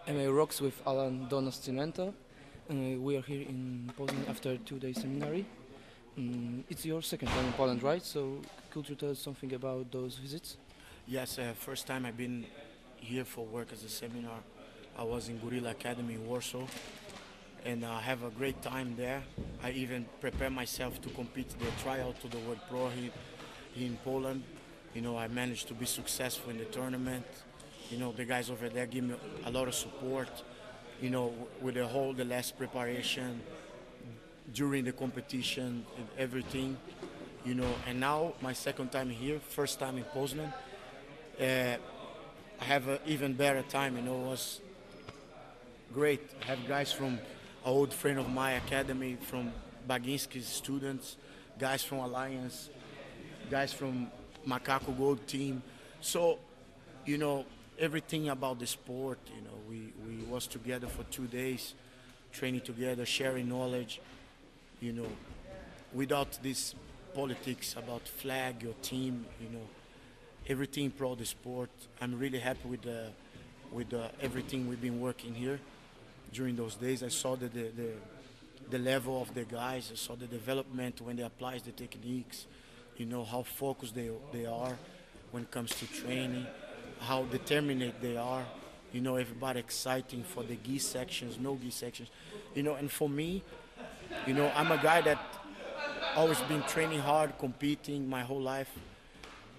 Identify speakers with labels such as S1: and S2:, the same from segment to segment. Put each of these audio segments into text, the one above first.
S1: MMARocks with Alanem do Nascimento. We are here in Poznań after 2-day seminary. It's your second time in Poland, right? So could you tell us something about those visits?
S2: Yes, first time I've been here for work as a seminar. I was in Gorilla Academy in Warsaw, and I have a great time there. I even prepare myself to compete the tryout to the World Pro here in Poland. You know, I managed to be successful in the tournament. You know, the guys over there give me a lot of support, you know, with the last preparation, during the competition, and everything, you know. And now, my second time here, first time in Poznań, I have an even better time, you know. It was great. I have guys from an old friend of my academy, from Baginski's students, guys from Alliance, guys from Macaco Gold team. So, you know, everything about the sport, you know, we was together for 2 days, training together, sharing knowledge, you know, without this politics about flag or team, you know, everything pro the sport. I'm really happy with everything we've been working here during those days. I saw the level of the guys. I saw the development when they apply the techniques, you know, how focused they are when it comes to training, how determined they are, you know, everybody exciting for the gi sections, no gi sections, you know. And for me, you know, I'm a guy that always been training hard, competing my whole life,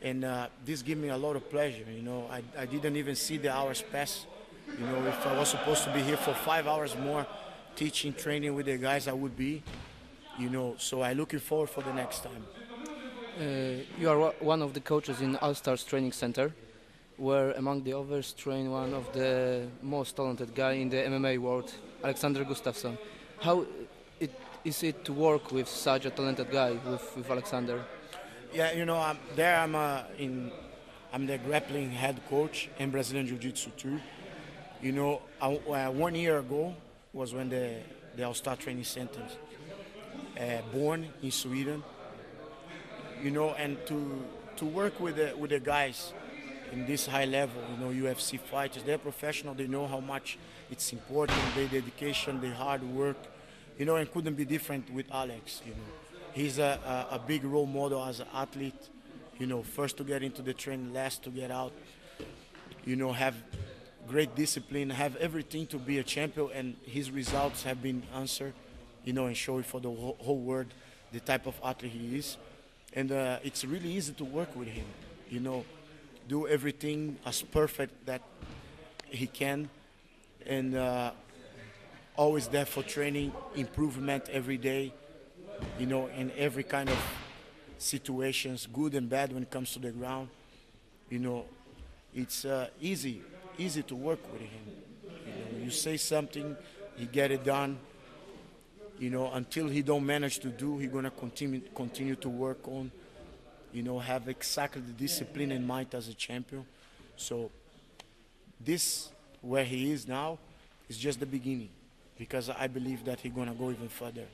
S2: and this gives me a lot of pleasure, you know. I didn't even see the hours pass, you know. If I was supposed to be here for 5 hours more teaching, training with the guys, I would be, you know. So I'm looking forward for the next time.
S1: You are one of the coaches in All Stars Training Center, where among the others train one of the most talented guy in the MMA world, Alexander Gustafsson. How is it to work with such a talented guy, with Alexander?
S2: Yeah, you know, I'm the grappling head coach and Brazilian Jiu-Jitsu too. You know, 1 year ago was when the All-Star Training Center born in Sweden. You know, and to work with the guys in this high level, you know, UFC fighters, they're professional, they know how much it's important, their dedication, their hard work, you know, and couldn't be different with Alex, you know. He's a big role model as an athlete, you know, first to get into the training, last to get out, you know, have great discipline, have everything to be a champion, and his results have been answered, you know, and showing for the whole world the type of athlete he is. And it's really easy to work with him, you know, do everything as perfect that he can, and always there for training, improvement every day, you know, in every kind of situations, good and bad when it comes to the ground. You know, it's easy to work with him. You know, you say something, he get it done. You know, until he don't manage to do, he gonna continue to work on, you know, have exactly the discipline and mind as a champion. So this, where he is now, is just the beginning, because I believe that he's gonna go even further.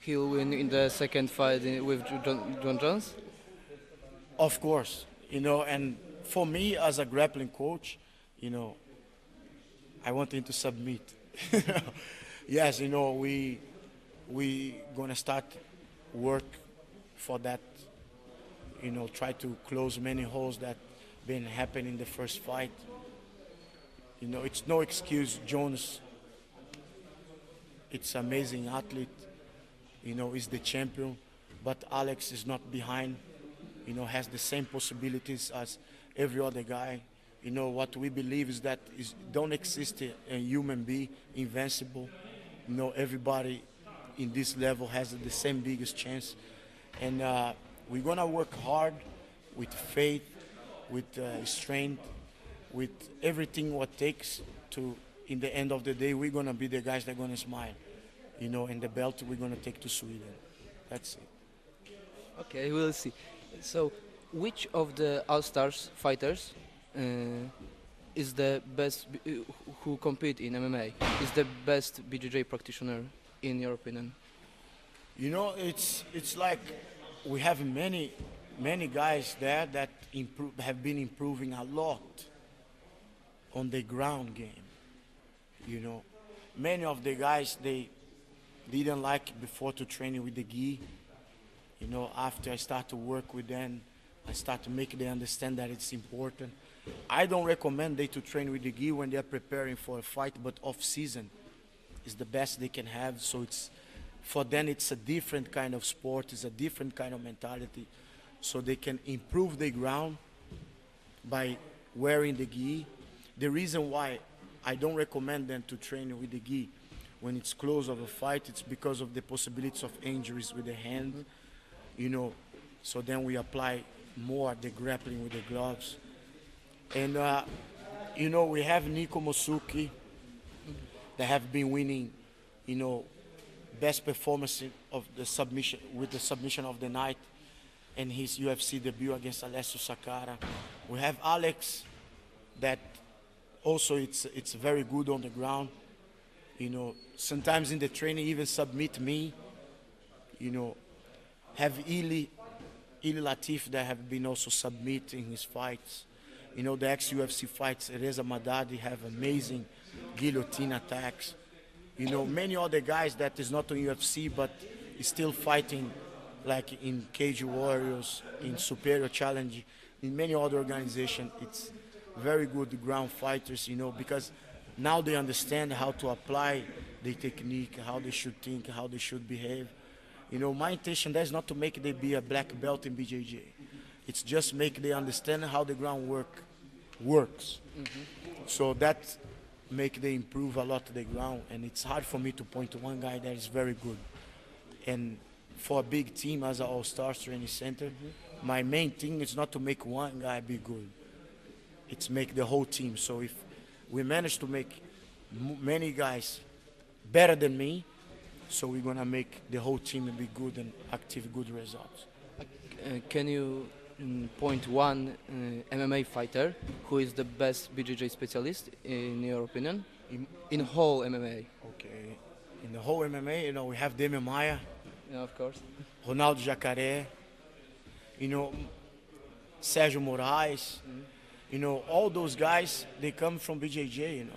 S1: He'll win in the second fight with John Jones?
S2: Of course, you know, and for me as a grappling coach, you know, I want him to submit. Yes, you know, we gonna start work for that, you know, try to close many holes that been happening in the first fight. You know, it's no excuse. Jones, it's amazing athlete, you know, is the champion, but Alex is not behind, you know, has the same possibilities as every other guy. You know, what we believe is that don't exist a human being invincible. You know, everybody in this level has the same biggest chance, and we're gonna work hard with faith, with strength, with everything what takes to, in the end of the day, we're gonna be the guys that are gonna smile, you know, and the belt we're gonna take to Sweden. That's it.
S1: Okay, we'll see. So, which of the All-Stars fighters is the best, who compete in MMA, is the best BJJ practitioner in your opinion?
S2: You know, it's like we have many guys there that have been improving a lot on the ground game. You know, many of the guys, they didn't like before to train with the gi. You know, after I start to work with them, I start to make them understand that it's important. I don't recommend they to train with the gi when they're preparing for a fight, but off season is the best they can have. So it's, for them, it's a different kind of sport, it's a different kind of mentality. So they can improve the ground by wearing the gi. The reason why I don't recommend them to train with the gi when it's close of a fight, it's because of the possibilities of injuries with the hand, you know. So then we apply more the grappling with the gloves. And, you know, we have Nico Mosuki that have been winning, you know, best performance of the submission, with the submission of the night, and his UFC debut against Alessio Sakara. We have Alex that also it's very good on the ground. You know, sometimes in the training even submit me. You know, have Ili Latif that have been also submitting his fights. You know, the ex-UFC fights, Reza Madadi have amazing guillotine attacks. You know, many other guys that is not on UFC but is still fighting, like in Cage Warriors, in Superior Challenge, in many other organizations. It's very good ground fighters, you know, because now they understand how to apply the technique, how they should think, how they should behave. You know, my intention there is not to make them be a black belt in BJJ. It's just make they understand how the ground works. So that make they improve a lot the ground, and it's hard for me to point to one guy that is very good. And for a big team as an all-star training center, my main thing is not to make one guy be good. It's make the whole team. So if we manage to make many guys better than me, so we're gonna make the whole team be good and achieve good results.
S1: Can you point one MMA fighter who is the best BJJ specialist in your opinion? In whole MMA.
S2: Okay. In the whole MMA, you know, we have Demian Maia,
S1: Yeah, of course.
S2: Ronaldo Jacaré, you know, Sergio Moraes, you know, all those guys, they come from BJJ, you know.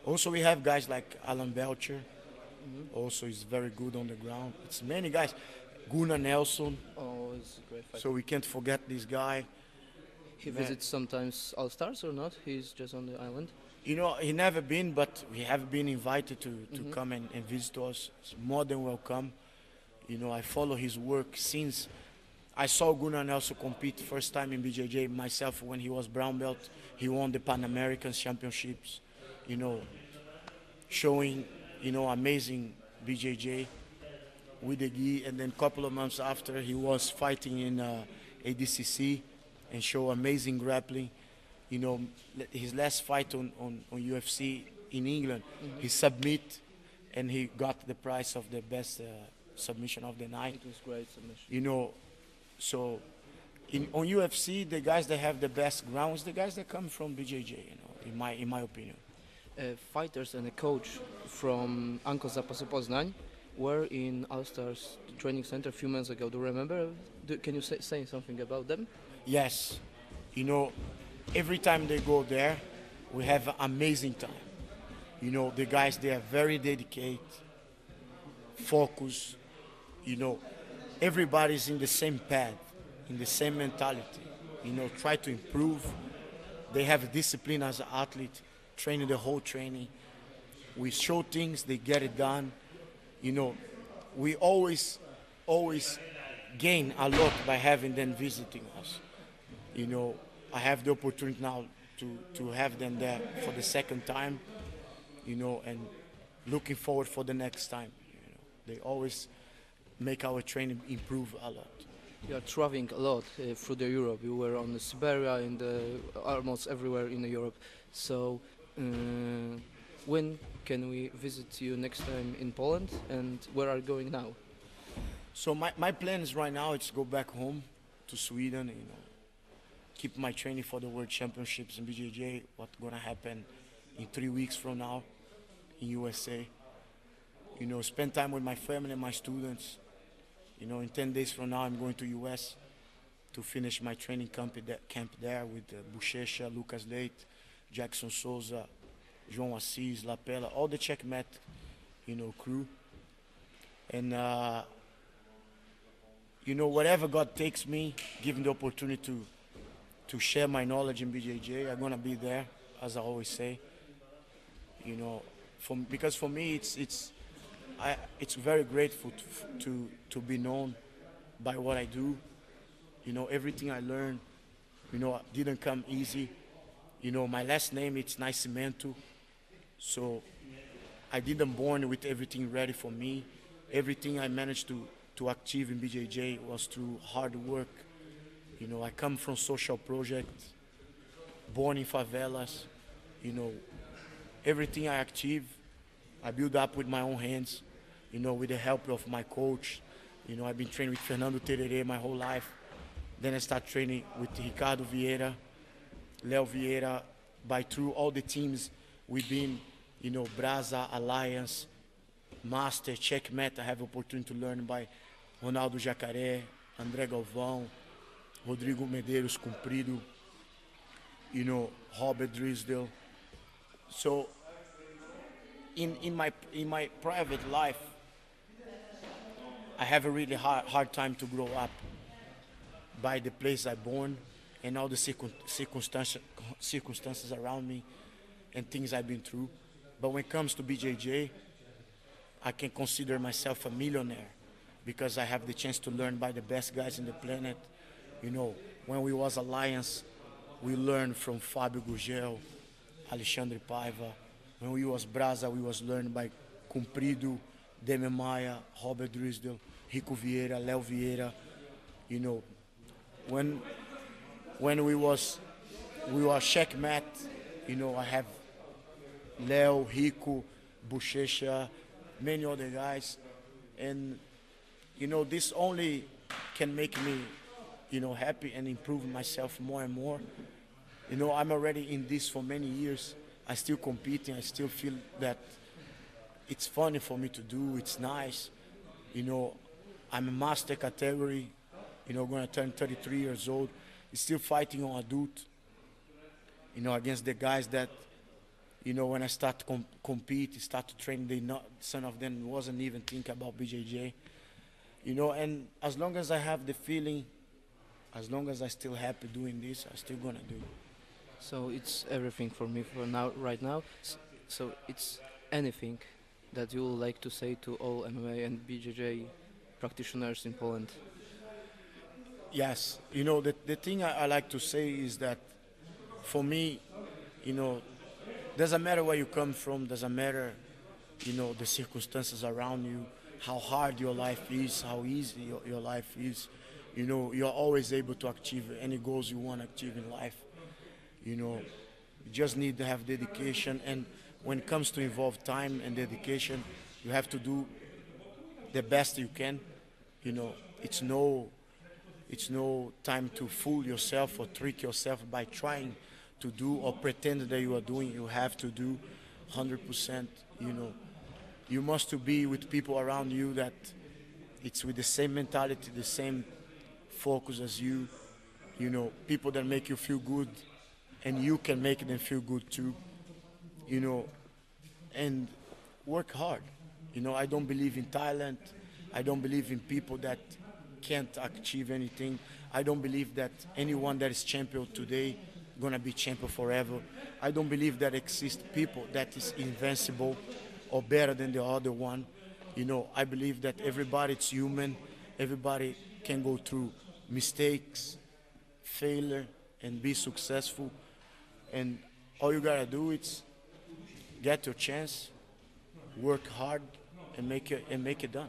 S2: Also, we have guys like Alan Belcher, also is very good on the ground. It's many guys. Gunnar Nelson,
S1: Oh, it's a great fighter.
S2: so we can't forget this guy.
S1: He visits sometimes All Stars or not? He's just on the island.
S2: You know, he never been, but we have been invited to come and visit us. He's more than welcome. You know, I follow his work since I saw Gunnar Nelson compete first time in BJJ myself when he was brown belt. He won the Pan American Championships, you know, showing, you know, amazing BJJ with the gi. And then a couple of months after, he was fighting in ADCC and show amazing grappling. You know, his last fight on UFC in England, he submit and he got the prize of the best submission of the night.
S1: It was great submission.
S2: You know, so on UFC, the guys that have the best ground is the guys that come from BJJ, you know, in my opinion.
S1: Fighters and a coach from Anko Zapasu Poznań were in All Stars training center a few months ago. Do you remember? Can you say something about them?
S2: Yes, you know, every time they go there, we have an amazing time. You know, the guys, they are very dedicated, focused, you know, everybody's in the same path, in the same mentality, you know, try to improve. They have discipline as an athlete, training the whole training. We show things, they get it done. You know, we always gain a lot by having them visiting us. You know, I have the opportunity now to have them there for the second time, you know, and looking forward for the next time. You know, they always make our training improve a lot.
S1: You are traveling a lot through the Europe. You were on the Siberia and almost everywhere in Europe. So when can we visit you next time in Poland, and where are you going now?
S2: So my plan is right now it's go back home to Sweden, you know, keep my training for the World Championships in BJJ, what's gonna happen in 3 weeks from now in USA. You know, spend time with my family and my students. You know, in 10 days from now, I'm going to US to finish my training camp there with Buchecha, Lucas Leite, Jackson Souza, João Assis, Lapella, all the checkmate, crew. And, whatever God takes me, give me the opportunity to share my knowledge in BJJ, I'm going to be there, as I always say. Because for me, it's very grateful to be known by what I do. Everything I learned, didn't come easy. My last name, it's Nascimento. So I didn't born with everything ready for me. Everything I managed to achieve in BJJ was through hard work. I come from social projects, born in favelas. Everything I achieve, I build up with my own hands, with the help of my coach. I've been training with Fernando Tererê my whole life. Then I start training with Ricardo Vieira, Leo Vieira. Through all the teams we've been, Brasa, Alliance, Master, Checkmate. I have opportunity to learn by Ronaldo Jacaré, André Galvão, Rodrigo Medeiros Cumprido, Robert Drisdale. So in my private life, I have a really hard time to grow up by the place I born and all the circumstances around me and things I've been through. But when it comes to BJJ, I can consider myself a millionaire because I have the chance to learn by the best guys in the planet. When we was Alliance, we learned from Fábio Gugel, Alexandre Paiva. When we was Brasa, we was learned by Cumprido, Demi Maia, Robert Drisdale, Rico Vieira, Leo Vieira. When we was checkmate, I have Leo, Rico, Bochecha, many other guys. And, this only can make me, happy and improve myself more and more. I'm already in this for many years. I still competing. I still feel that it's funny for me to do. It's nice. I'm a master category, going to turn 33 years old. Still fighting on adult, against the guys that, when I start to compete, start to train, some of them wasn't even thinking about BJJ. And as long as I have the feeling, as long as I still happy doing this, I'm still going to do it.
S1: So it's everything for me for now, right now. So it's anything that you would like to say to all MMA and BJJ practitioners in Poland?
S2: Yes, the thing I like to say is that for me, doesn't matter where you come from, doesn't matter, the circumstances around you, how hard your life is, how easy your life is, you're always able to achieve any goals you want to achieve in life. You just need to have dedication, and when it comes to involve time and dedication, you have to do the best you can. It's no time to fool yourself or trick yourself by trying to do or pretend that you are doing. You have to do 100%. You must be with people around you that it's with the same mentality, the same focus as you. People that make you feel good, and you can make them feel good too. And work hard. I don't believe in talent. I don't believe in people that can't achieve anything. I don't believe that anyone that is champion today gonna be champion forever. I don't believe that exists people that is invincible or better than the other one. I believe that everybody's human. Everybody can go through mistakes, failure, and be successful. And all you gotta do is get your chance, work hard, and make it done.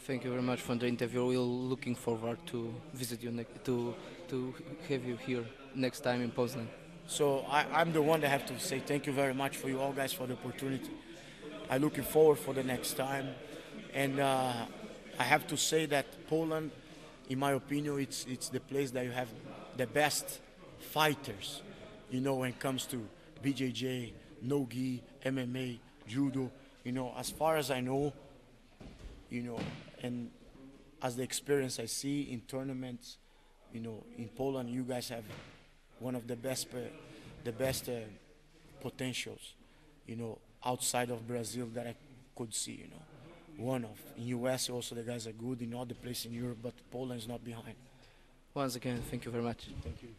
S1: Thank you very much for the interview. We're looking forward to visit you, to have you here next time in Poznań.
S2: So I'm the one that have to say thank you very much for you all guys for the opportunity. I'm looking forward for the next time. And I have to say that Poland, in my opinion, it's the place that you have the best fighters, when it comes to BJJ, no-gi, MMA, judo, as far as I know, and as the experience I see in tournaments, in Poland, you guys have one of the best potentials. you know, outside of Brazil that I could see, you know. One of. In US also the guys are good, in other places in Europe, but Poland is not behind.
S1: Once again, thank you very much.
S2: Thank you.